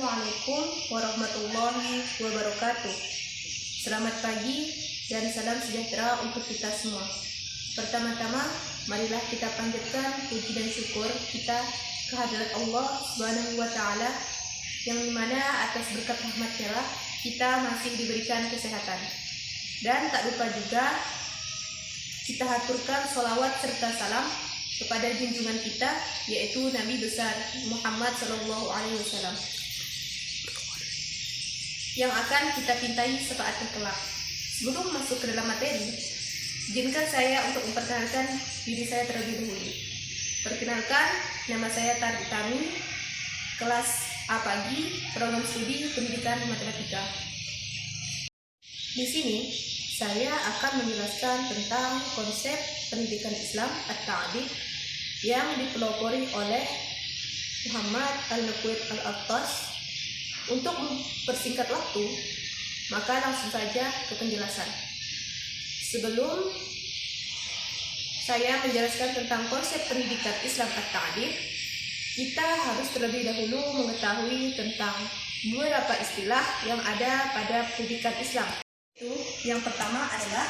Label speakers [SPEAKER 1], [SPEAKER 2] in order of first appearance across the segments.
[SPEAKER 1] Assalamualaikum warahmatullahi wabarakatuh. Selamat pagi dan salam sejahtera untuk kita semua. Pertama-tama, marilah kita panjatkan puji dan syukur kita kehadirat Allah Subhanahu wa Ta'ala, yang dimana atas berkat rahmat-Nya lah kita masih diberikan kesehatan. Dan tak lupa juga kita haturkan sholawat serta salam kepada junjungan kita, yaitu Nabi besar Muhammad SAW, yang akan kita pintai sesaat kelak. Sebelum masuk ke dalam materi, izinkan saya untuk memperkenalkan diri saya terlebih dahulu. Perkenalkan, nama saya Tar Utami, kelas A pagi, program studi pendidikan matematika. Di sini saya akan menjelaskan tentang konsep pendidikan Islam at-ta'dib yang dipelopori oleh Muhammad Al-Naqwi Al-Attas. Untuk mempersingkat waktu, maka langsung saja ke penjelasan. Sebelum saya menjelaskan tentang konsep pendidikan Islam at-ta'dib, kita harus terlebih dahulu mengetahui tentang beberapa istilah yang ada pada pendidikan Islam. Yang pertama adalah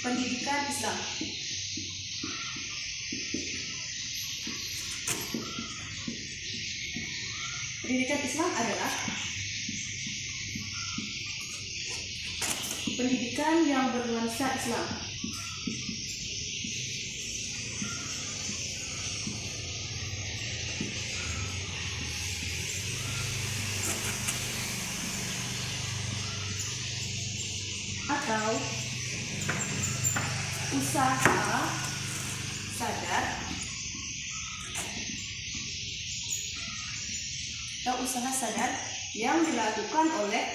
[SPEAKER 1] pendidikan Islam. Pendidikan Islam adalah pendidikan yang bernuansa Islam. Atau usaha sadar yang dilakukan oleh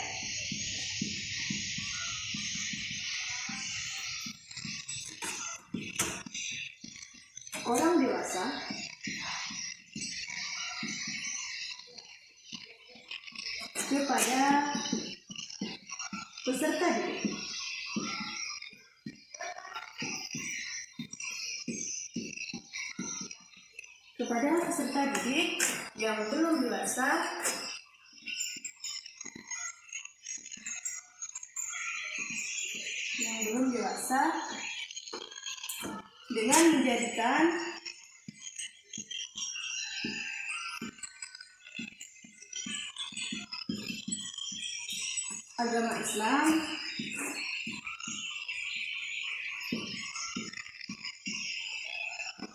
[SPEAKER 1] orang dewasa kepada peserta didik. Kepada peserta didik yang belum dewasa dengan menjadikan agama Islam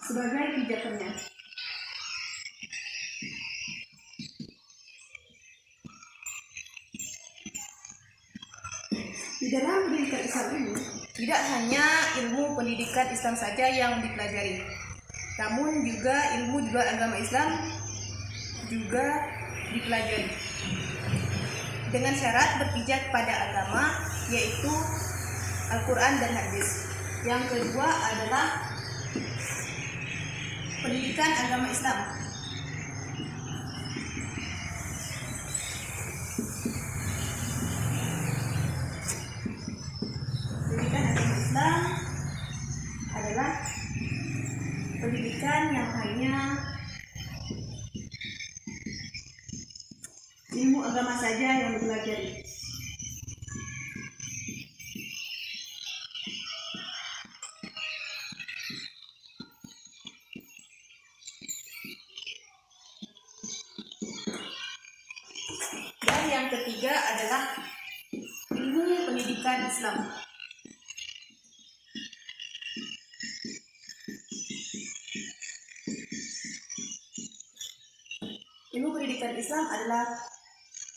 [SPEAKER 1] sebagai pijakannya. Di dalam pendidikan Islam ini tidak hanya ilmu pendidikan Islam saja yang dipelajari, namun juga ilmu agama Islam juga dipelajari dengan syarat berpijak pada agama, yaitu Al-Quran dan Hadis. Yang kedua adalah pendidikan agama Islam. Pendidikan agama Islam adalah pendidikan yang hanya ilmu agama saja yang dipelajari. Dan yang ketiga adalah ilmu pendidikan Islam. Ilmu pendidikan Islam adalah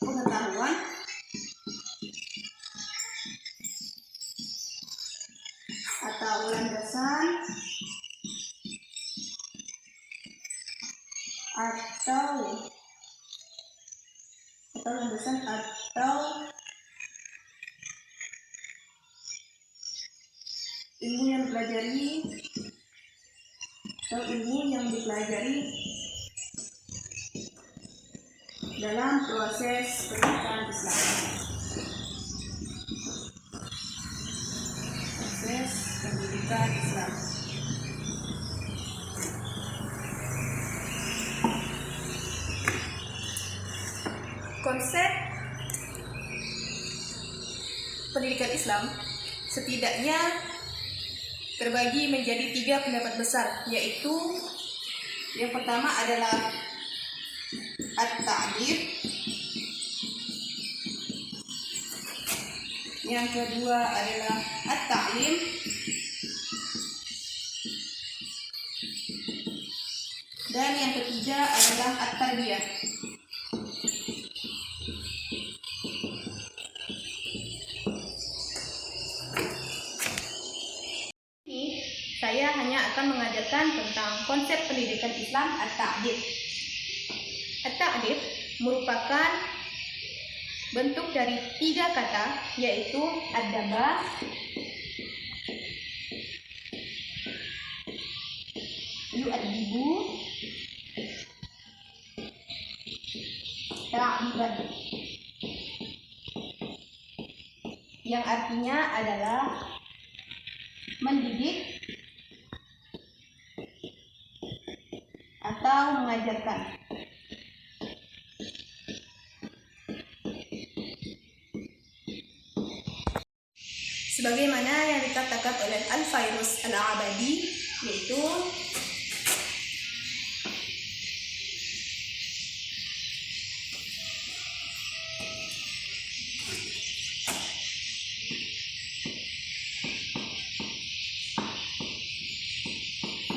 [SPEAKER 1] pengetahuan atau landasan atau ilmu yang dipelajari dalam proses pendidikan Islam. Proses pendidikan Islam. konsep pendidikan Islam setidaknya terbagi menjadi 3 pendapat besar, yaitu yang pertama adalah at-ta'dib, yang kedua adalah at-ta'lim, dan yang ketiga adalah at-tarbiyah. Saya hanya akan mengajarkan tentang konsep pendidikan Islam at-ta'dib. At-ta'dib merupakan bentuk dari 3 kata, yaitu ad-daba, yu'addibu, ta'diban, yang artinya adalah mendidik atau mengajarkan. Sebagaimana yang dikatakan oleh Al-Fairuz Al-Abadi, yaitu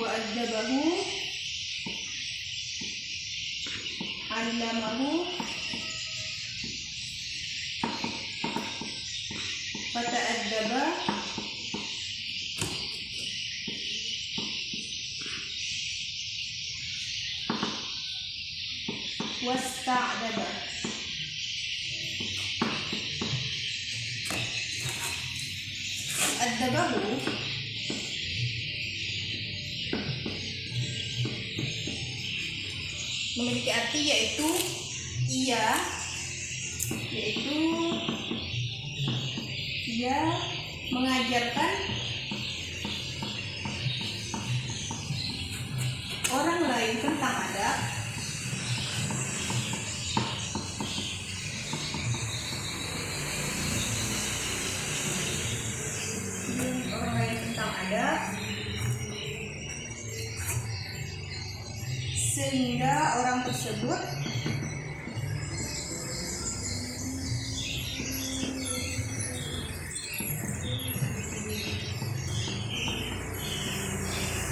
[SPEAKER 1] wa'adzabahu, 'allamahu, fata'addaba, wasta'daba. Adzabahu memiliki arti yaitu ia mengajarkan orang lain tentang adab sehingga orang tersebut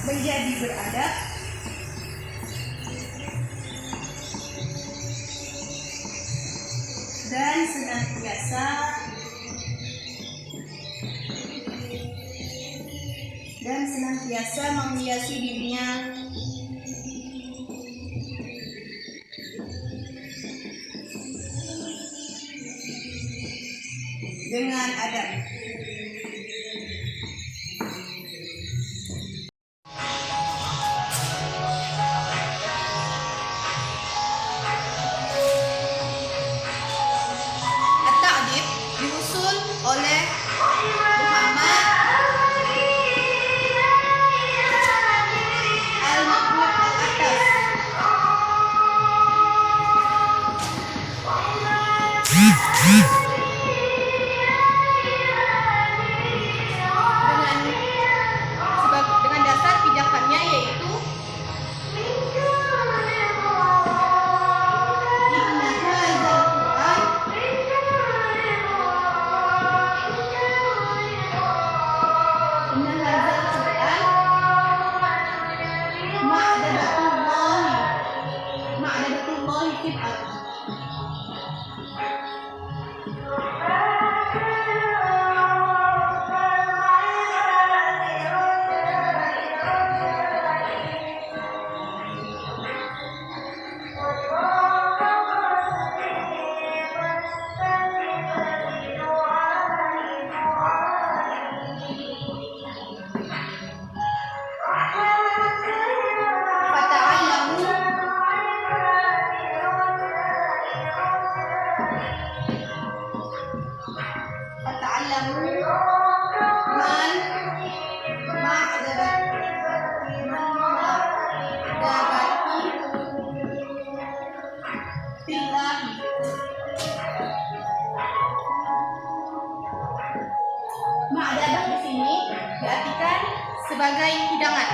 [SPEAKER 1] menjadi beradab dan senantiasa menghiasi dirinya dengan adab. At-ta'dib diusul oleh Muhammad Al-Mahmud Al-Attas dengan dasar pijakannya yaitu ma'adatullahi fil ardh. diartikan sebagai hidangan.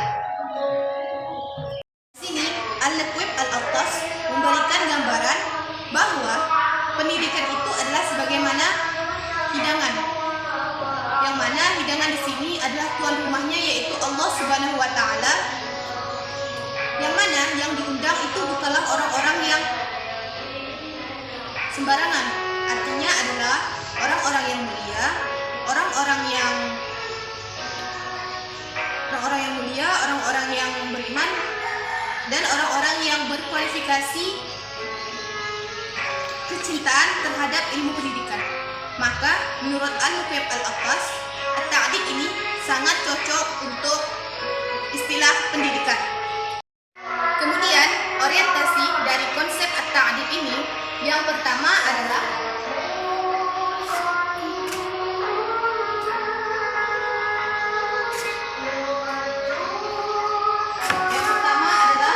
[SPEAKER 1] Di sini Al-Naqib Al-Attas memberikan gambaran bahwa pendidikan itu adalah sebagaimana hidangan, yang mana hidangan di sini adalah tuan rumahnya yaitu Allah Subhanahu wa Ta'ala, yang mana yang diundang itu bukanlah orang-orang yang sembarangan, artinya adalah orang-orang yang mulia, orang-orang yang beriman, dan orang-orang yang berkualifikasi kecintaan terhadap ilmu pendidikan. Maka menurut Al-Naqib Al-Attas, at-ta'dib ini sangat cocok untuk istilah pendidikan. Kemudian orientasi dari konsep at-ta'dib ini yang pertama adalah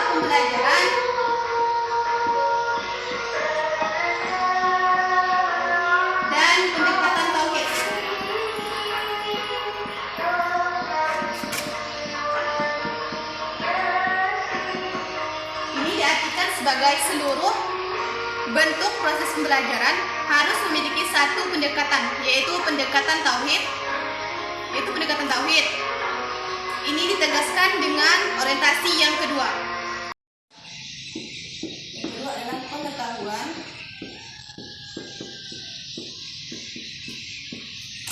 [SPEAKER 1] pembelajaran dan pendekatan tauhid. Ini diartikan sebagai seluruh bentuk proses pembelajaran harus memiliki satu pendekatan, yaitu pendekatan tauhid. Ini ditegaskan dengan orientasi yang kedua. Yang kedua adalah pengetahuan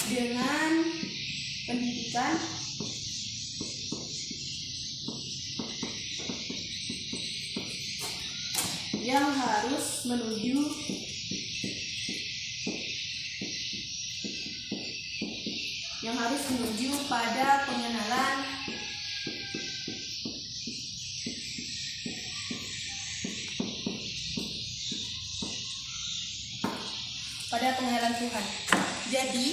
[SPEAKER 1] dengan pendidikan yang harus menuju pada pengenalan Tuhan. Jadi,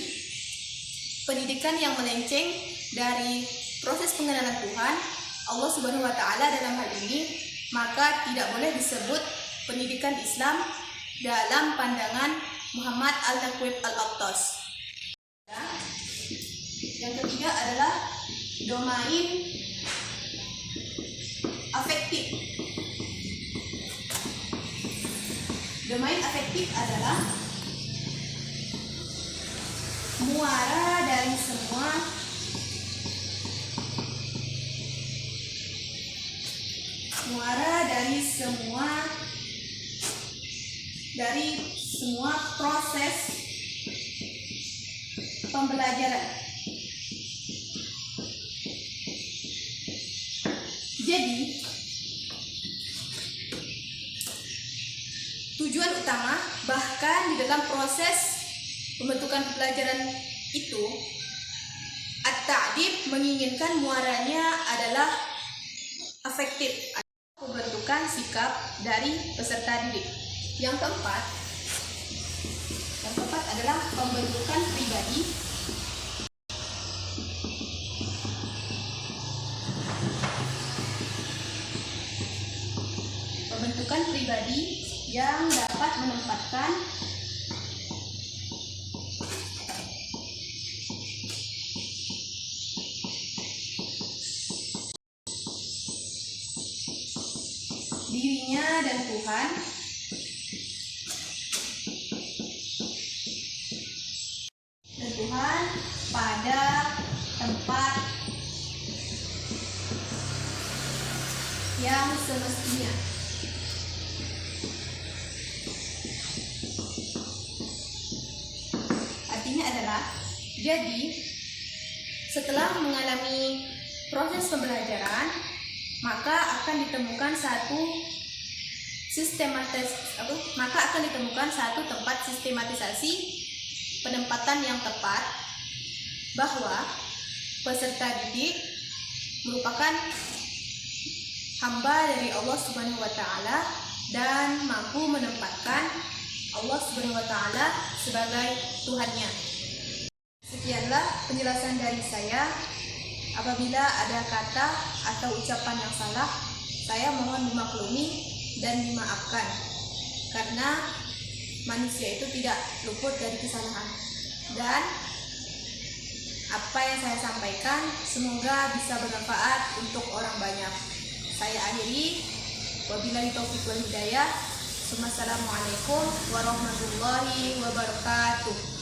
[SPEAKER 1] pendidikan yang melenceng dari proses pengenalan Tuhan, Allah Subhanahu wa Ta'ala dalam hal ini, maka tidak boleh disebut pendidikan Islam dalam pandangan Muhammad Al-Naqib Al-Attas. Yang ketiga adalah domain afektif. Domain afektif adalah muara dari semua proses pembelajaran. Jadi, tujuan utama bahkan di dalam proses pembentukan pelajaran itu, at-ta'dib menginginkan muaranya adalah afektif, pembentukan sikap dari peserta didik. Yang keempat adalah pembentukan pribadi. Pembentukan pribadi yang dapat menempatkan dirinya dan Tuhan pada tempat yang semestinya. Artinya adalah, jadi setelah mengalami proses pembelajaran, maka akan ditemukan satu tempat sistematisasi penempatan yang tepat, bahwa peserta didik merupakan hamba dari Allah Subhanahu wa Ta'ala dan mampu menempatkan Allah Subhanahu wa Ta'ala sebagai Tuhannya. Sekianlah penjelasan dari saya. Apabila ada kata atau ucapan yang salah, saya mohon dimaklumi dan dimaafkan, karena manusia itu tidak luput dari kesalahan. Dan Apa yang saya sampaikan semoga bisa bermanfaat untuk orang banyak. Saya akhiri, wabillahi taufiq wal hidayah. Wassalamualaikum warahmatullahi wabarakatuh.